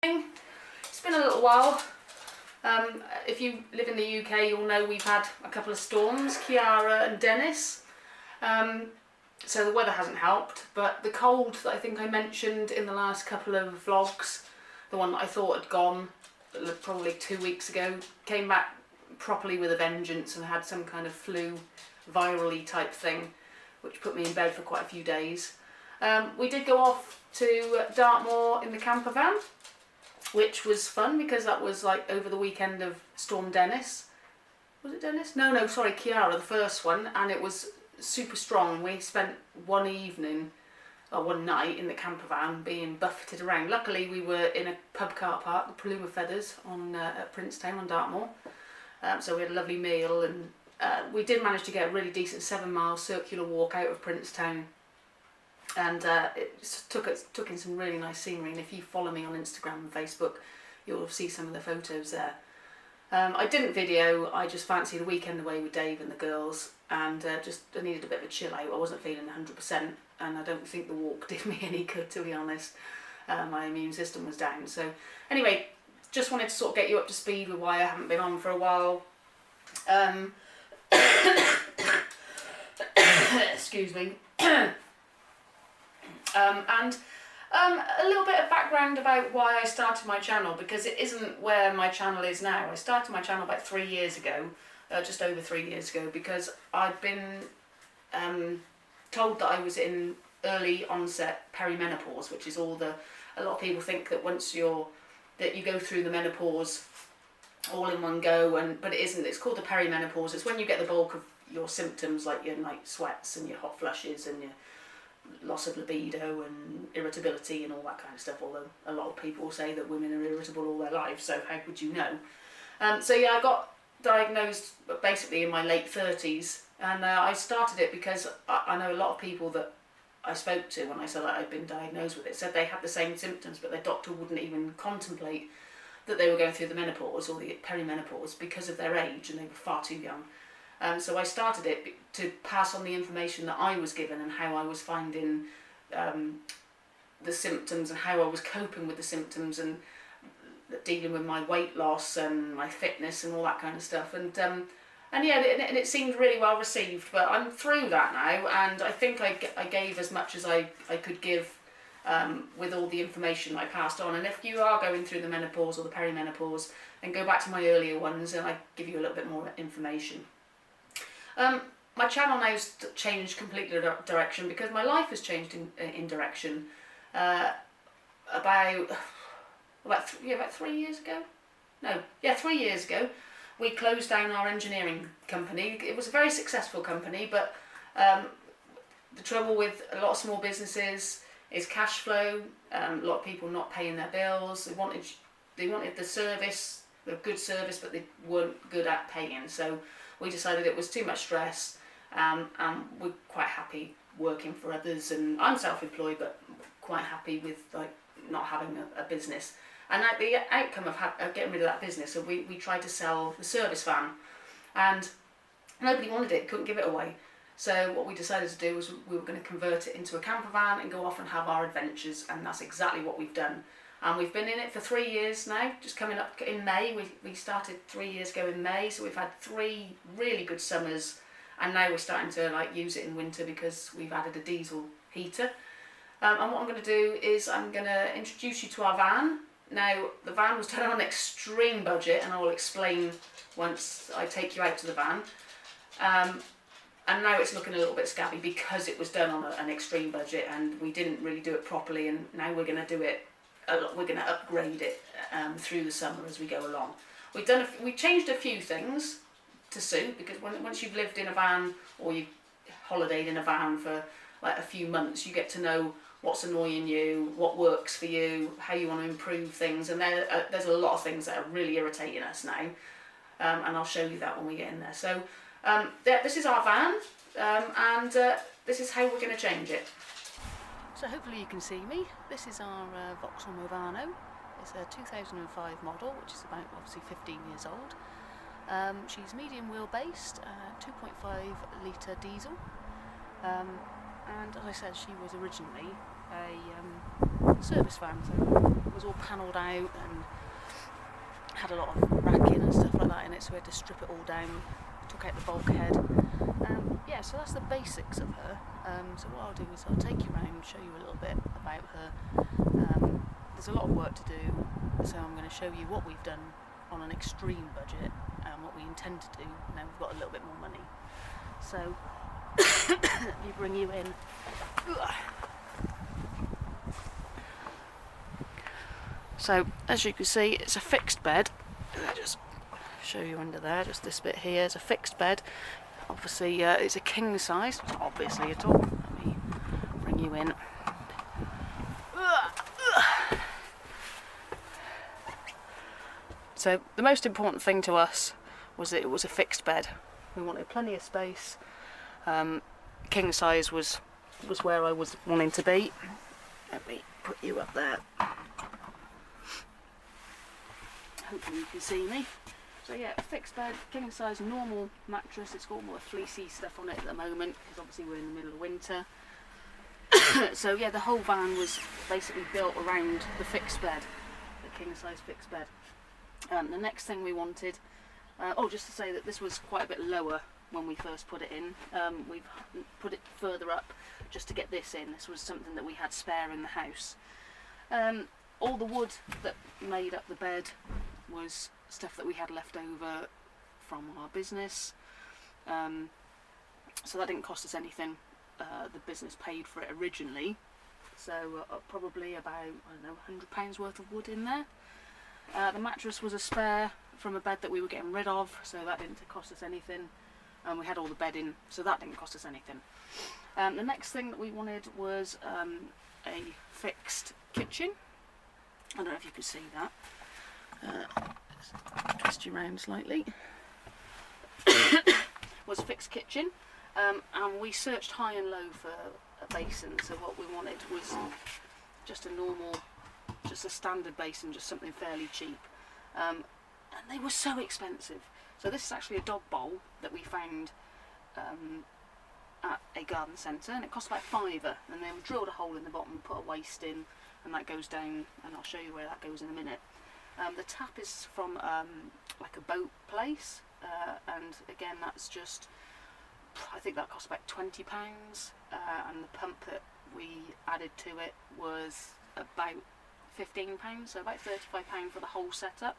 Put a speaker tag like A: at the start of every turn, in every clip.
A: It's been a little while. If you live in the UK, you'll know we've had a couple of storms, Kiara and Dennis. So the weather hasn't helped, but the cold that I think I mentioned in the last couple of vlogs, the one that I thought had gone probably 2 weeks ago, came back properly with a vengeance and had some kind of flu, virally type thing, which put me in bed for quite a few days. We did go off to Dartmoor in the camper van, which was fun because that was like over the weekend of Storm Dennis. Was it Dennis? No, sorry, Kiara, the first one, and it was super strong. We spent one night in the camper van being buffeted around. Luckily we were in a pub car park, the Paluma Feathers at Princetown on Dartmoor. So we had a lovely meal, and we did manage to get a really decent 7-mile circular walk out of Princetown, and it took in some really nice scenery. And if you follow me on Instagram and Facebook, you'll see some of the photos there. I didn't video, I just fancied a weekend away with Dave and the girls, and I needed a bit of a chill out. I wasn't feeling 100%, and I don't think the walk did me any good, to be honest. My immune system was down. So anyway, just wanted to sort of get you up to speed with why I haven't been on for a while. Excuse me. A little bit of background about why I started my channel, because it isn't where my channel is now. I started my channel about 3 years ago, just over 3 years ago, because I'd been told that I was in early onset perimenopause, which is a lot of people think that that you go through the menopause all in one go, but it isn't. It's called the perimenopause. It's when you get the bulk of your symptoms, like your night sweats and your hot flushes and your loss of libido and irritability and all that kind of stuff, although a lot of people say that women are irritable all their lives, so how would you know? So yeah, I got diagnosed basically in my late 30s, and I started it because I know a lot of people that I spoke to when I said that I'd been diagnosed with it said they had the same symptoms, but their doctor wouldn't even contemplate that they were going through the menopause or the perimenopause because of their age, and they were far too young. So I started it to pass on the information that I was given and how I was finding the symptoms and how I was coping with the symptoms and dealing with my weight loss and my fitness and all that kind of stuff. And yeah, and it seemed really well received, but I'm through that now, and I think I gave as much as I could give with all the information I passed on. And if you are going through the menopause or the perimenopause, then go back to my earlier ones and I give you a little bit more information. My channel now's changed completely direction because my life has changed in direction. About 3 years ago? No, yeah, 3 years ago, we closed down our engineering company. It was a very successful company, but the trouble with a lot of small businesses is cash flow. A lot of people not paying their bills. They wanted the service, the good service, but they weren't good at paying. So we decided it was too much stress, and we're quite happy working for others. And I'm self-employed, but quite happy with like not having a business. And the outcome of getting rid of that business, so we tried to sell the service van, and nobody wanted it, couldn't give it away. So what we decided to do was we were going to convert it into a camper van and go off and have our adventures, and that's exactly what we've done. And we've been in it for 3 years now, just coming up in May. We started 3 years ago in May, so we've had 3 really good summers, and now we're starting to like use it in winter because we've added a diesel heater. And what I'm going to do is I'm going to introduce you to our van. Now, the van was done on an extreme budget, and I will explain once I take you out to the van. And now it's looking a little bit scabby because it was done on an extreme budget, and we didn't really do it properly, and now we're going to do it. We're going to upgrade it through the summer as we go along. We changed a few things to suit, because once you've lived in a van or you've holidayed in a van for like a few months, you get to know what's annoying you, what works for you, how you want to improve things, and there's a lot of things that are really irritating us now, and I'll show you that when we get in there. So this is our van, and this is how we're going to change it. So hopefully you can see me. This is our Vauxhall Movano. It's a 2005 model, which is about obviously 15 years old. She's medium wheel-based, 2.5 litre diesel. And as I said, she was originally a service van, so it was all panelled out and had a lot of racking and stuff like that in it, so we had to strip it all down, took out the bulkhead. Yeah, so that's the basics of her. So what I'll do is I'll take you around, show you a little bit about her. There's a lot of work to do, so I'm going to show you what we've done on an extreme budget and what we intend to do now we've got a little bit more money. So let me bring you in. So as you can see, it's a fixed bed. I'll just show you under there, just this bit here is a fixed bed. Obviously it's a king size, not obviously at all. Let me bring you in. So the most important thing to us was that it was a fixed bed. We wanted plenty of space. King size was where I was wanting to be. Let me put you up there. Hopefully you can see me. So yeah, a fixed bed, king size, normal mattress. It's got all more fleecy stuff on it at the moment because obviously we're in the middle of winter. So yeah, the whole van was basically built around the fixed bed, the king size fixed bed. The next thing we wanted, just to say that this was quite a bit lower when we first put it in. We've put it further up just to get this in. This was something that we had spare in the house. All the wood that made up the bed was stuff that we had left over from our business. So that didn't cost us anything. The business paid for it originally. So probably about, I don't know, £100 worth of wood in there. The mattress was a spare from a bed that we were getting rid of, so that didn't cost us anything. We had all the bedding, so that didn't cost us anything. The next thing that we wanted was a fixed kitchen. I don't know if you can see that. Just twist you around slightly. Was a fixed kitchen, and we searched high and low for a basin. So what we wanted was just a normal, just a standard basin, just something fairly cheap. And they were so expensive. So this is actually a dog bowl that we found at a garden centre, and it cost about £5. And then we drilled a hole in the bottom, put a waste in, and that goes down, and I'll show you where that goes in a minute. The tap is from like a boat place, and again that's just, I think that cost about £20, and the pump that we added to it was about £15, so about £35 for the whole setup.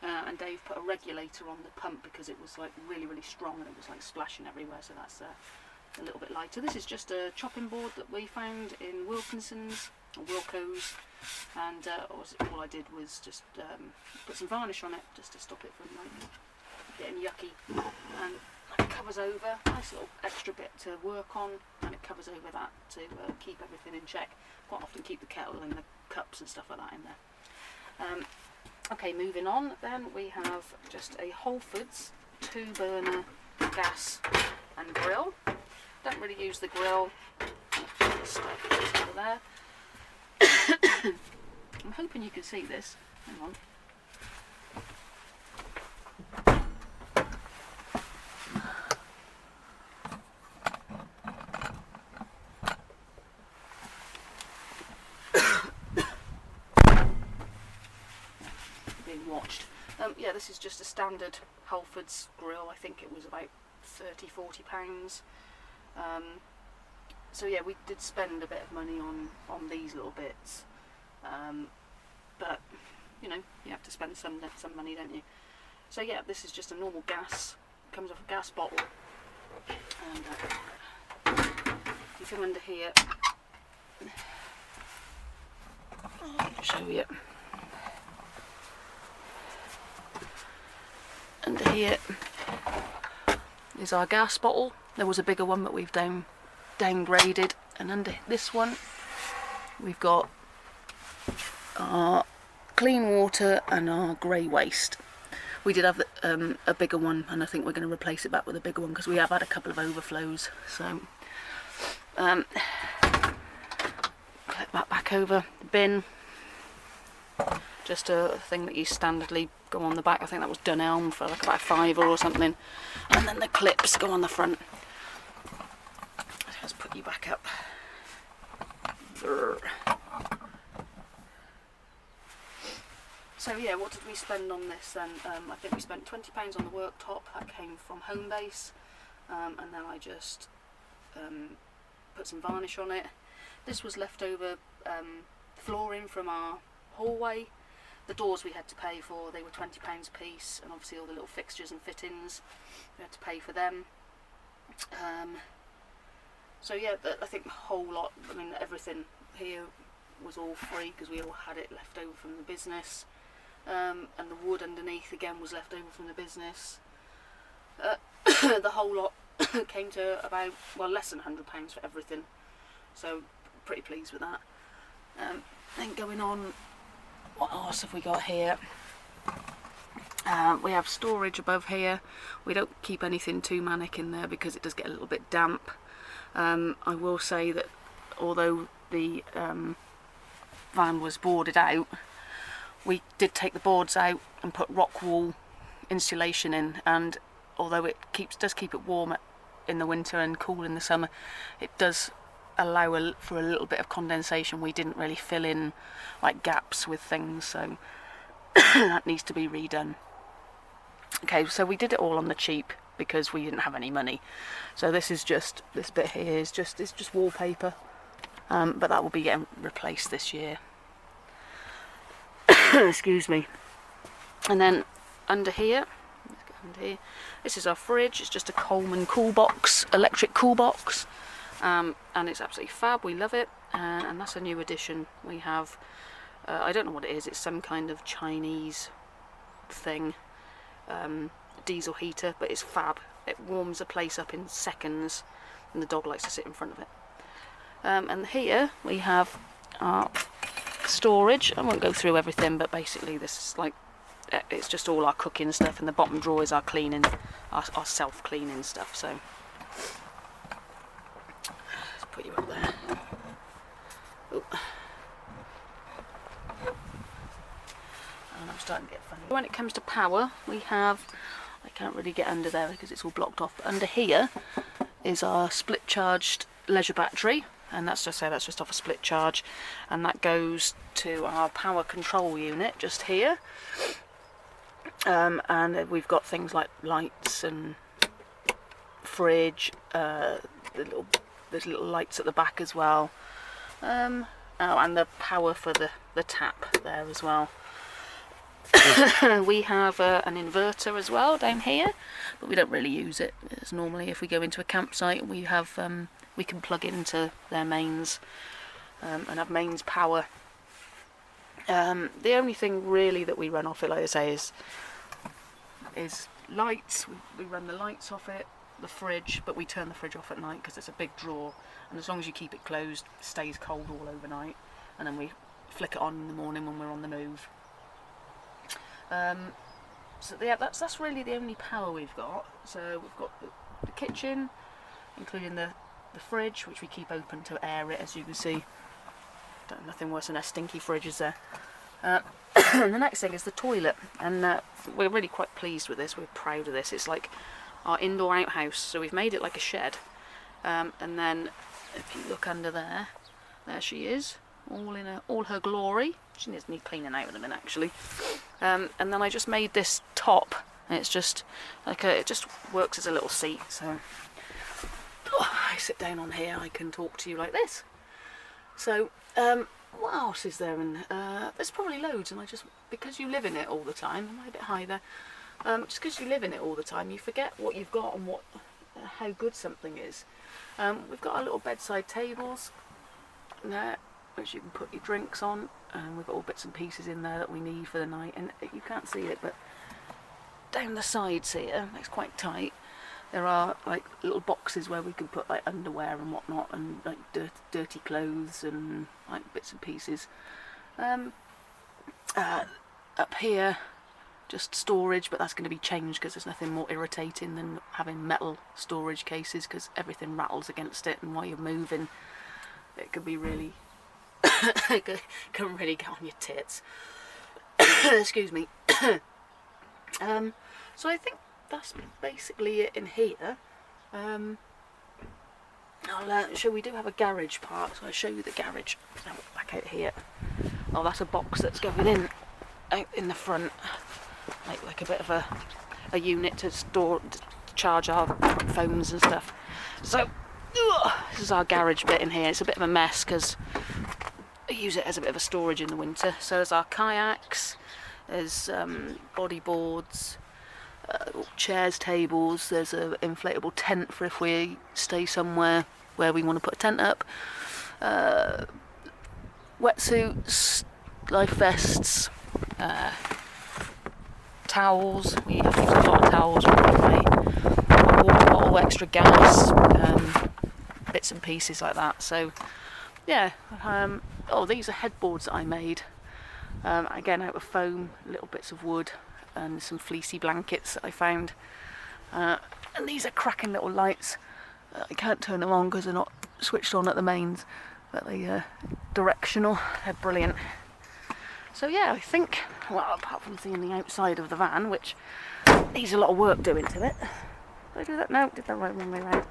A: And Dave put a regulator on the pump because it was like really strong and it was like splashing everywhere, so that's a little bit lighter. This is just a chopping board that we found in Wilkinson's or Wilco's, and all I did was just put some varnish on it just to stop it from like getting yucky, and it covers over, nice little extra bit to work on, and it covers over that to keep everything in check. Quite often keep the kettle and the cups and stuff like that in there. Okay, moving on then, we have just a Whole Foods 2-burner gas and grill. Don't really use the grill. Stuff goes over there. I'm hoping you can see this. Hang on. Watched. Yeah, this is just a standard Whole Foods grill. I think it was about £30–40. So yeah, we did spend a bit of money on these little bits, but you know, you have to spend some money, don't you? So yeah, this is just a normal gas. Comes off a gas bottle, and you come under here. I'll show you. Under here is our gas bottle. There was a bigger one, but we've downgraded. And under this one, we've got our clean water and our grey waste. We did have a bigger one, and I think we're going to replace it back with a bigger one because we have had a couple of overflows. So, clip that back over the bin. Just a thing that you standardly go on the back. I think that was Dunelm for like about £5 or something. And then the clips go on the front. Let's put you back up. So yeah, what did we spend on this then? I think we spent £20 on the worktop. That came from Homebase, and then I just put some varnish on it. This was leftover flooring from our hallway. The doors we had to pay for, they were £20 a piece, and obviously all the little fixtures and fittings, we had to pay for them. So yeah, I think the whole lot, I mean everything here was all free because we all had it left over from the business. And the wood underneath again was left over from the business. The whole lot came to about, well, less than £100 for everything, so pretty pleased with that. Then going on, what else have we got here? We have storage above here. We don't keep anything too manic in there because it does get a little bit damp. I will say that although the van was boarded out, we did take the boards out and put rock wool insulation in, and although it does keep it warm in the winter and cool in the summer, it does allow for a little bit of condensation. We didn't really fill in like gaps with things, so that needs to be redone. Okay, so we did it all on the cheap because we didn't have any money. So this bit here is just wallpaper, but that will be getting replaced this year. Excuse me. And then under here, let's go under here. This is our fridge. It's just a Coleman cool box, electric cool box, and it's absolutely fab. We love it, and that's a new addition. We have, I don't know what it is. It's some kind of Chinese thing, diesel heater, but it's fab. It warms the place up in seconds, and the dog likes to sit in front of it. And here we have our storage. I won't go through everything, but basically this is like, it's just all our cooking stuff, and the bottom drawer is our cleaning, our self-cleaning stuff. So let's put you up there. Ooh. And I'm starting to get funny. When it comes to power, we have, I can't really get under there because it's all blocked off, but under here is our split charged leisure battery, and that's just off a split charge, and that goes to our power control unit just here. And we've got things like lights and fridge, there's little lights at the back as well, and the power for the tap there as well. We have an inverter as well down here, but we don't really use it. It's normally if we go into a campsite, we have we can plug into their mains and have mains power. The only thing really that we run off it, like I say, is lights. We run the lights off it, the fridge, but we turn the fridge off at night because it's a big drawer, and as long as you keep it closed, it stays cold all overnight, and then we flick it on in the morning when we're on the move. So yeah, that's really the only power we've got. So we've got the kitchen, including the fridge, which we keep open to air it, as you can see. Nothing worse than a stinky fridge, is there? The next thing is the toilet, and we're really quite pleased with this. We're proud of this. It's like our indoor outhouse, so we've made it like a shed. And then if you look under there she is, all her glory. She needs me cleaning out in a minute, actually. And then I just made this top, and it's just like it just works as a little seat. So I sit down on here, I can talk to you like this. So what else is there? And there's probably loads, and because you live in it all the time, am I a bit high there? Just because you live in it all the time, you forget what you've got and how good something is. We've got our little bedside tables there, which you can put your drinks on, and we've got all bits and pieces in there that we need for the night. And you can't see it, but down the sides here, it's quite tight. There are like little boxes where we can put like underwear and whatnot, and like dirty clothes and like bits and pieces. Up here, just storage, but that's going to be changed because there's nothing more irritating than having metal storage cases, because everything rattles against it, and while you're moving, it can be really it can really get on your tits. Excuse me. So I think that's basically it in here. I'll show, we do have a garage part, so I'll show you the garage. Back out here. Oh, that's a box that's going in. out in the front, like a bit of a unit to charge our phones and stuff. So this is our garage bit in here. It's a bit of a mess because I use it as a bit of a storage in the winter. So there's our kayaks, there's bodyboards, chairs, tables, there's an inflatable tent for if we stay somewhere where we want to put a tent up, wetsuits, life vests, towels. We have used a lot of towels, water bottle, extra gas, bits and pieces like that. So yeah, oh, these are headboards that I made, again out of foam, little bits of wood and some fleecy blankets that I found, and these are cracking little lights. I can't turn them on because they're not switched on at the mains, but they're directional. They're brilliant. So yeah, I think, well, apart from seeing the outside of the van, which needs a lot of work doing to it. Did I do that? No, did that right wrong way round.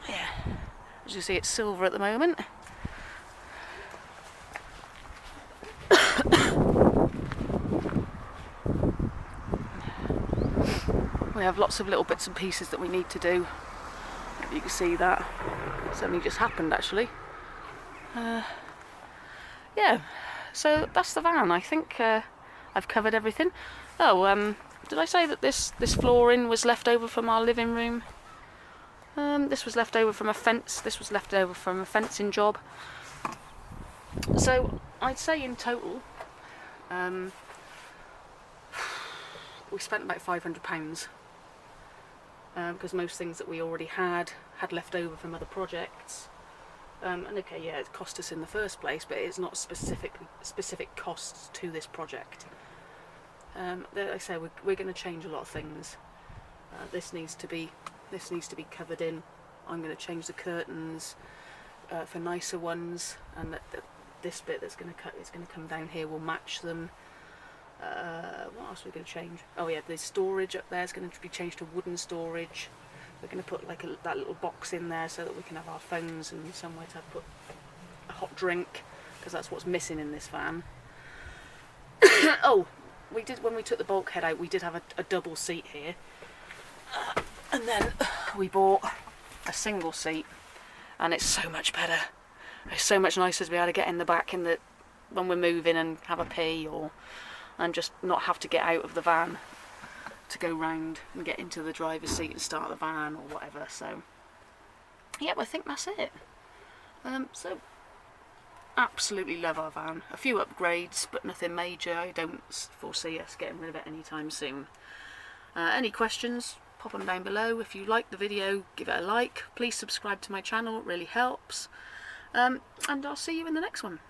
A: Yeah, as you see, it's silver at the moment. We have lots of little bits and pieces that we need to do. If you can see that, it's only just happened actually. Yeah, so that's the van. I think I've covered everything. Oh, did I say that this flooring was left over from our living room? This was left over from a fence. This was left over from a fencing job. So I'd say in total, we spent about £500. Because most things that we already had left over from other projects, and okay, yeah, it cost us in the first place, but it's not specific costs to this project. Like I say, we're going to change a lot of things. This needs to be covered in. I'm going to change the curtains for nicer ones, and this bit that's going to come down here will match them. What else are we going to change? Oh yeah, the storage up there is going to be changed to wooden storage. We're going to put like that little box in there so that we can have our phones and somewhere to put a hot drink, because that's what's missing in this van. Oh, we did, when we took the bulkhead out, we did have a double seat here, and then we bought a single seat, and it's so much better. It's so much nicer to be able to get in the back when we're moving and have a pee, and just not have to get out of the van to go round and get into the driver's seat and start the van or whatever. So yep, I think that's it. So absolutely love our van. A few upgrades, but nothing major. I don't foresee us getting rid of it anytime soon. Any questions, pop them down below. If you like the video, give it a like. Please subscribe to my channel, it really helps. And I'll see you in the next one.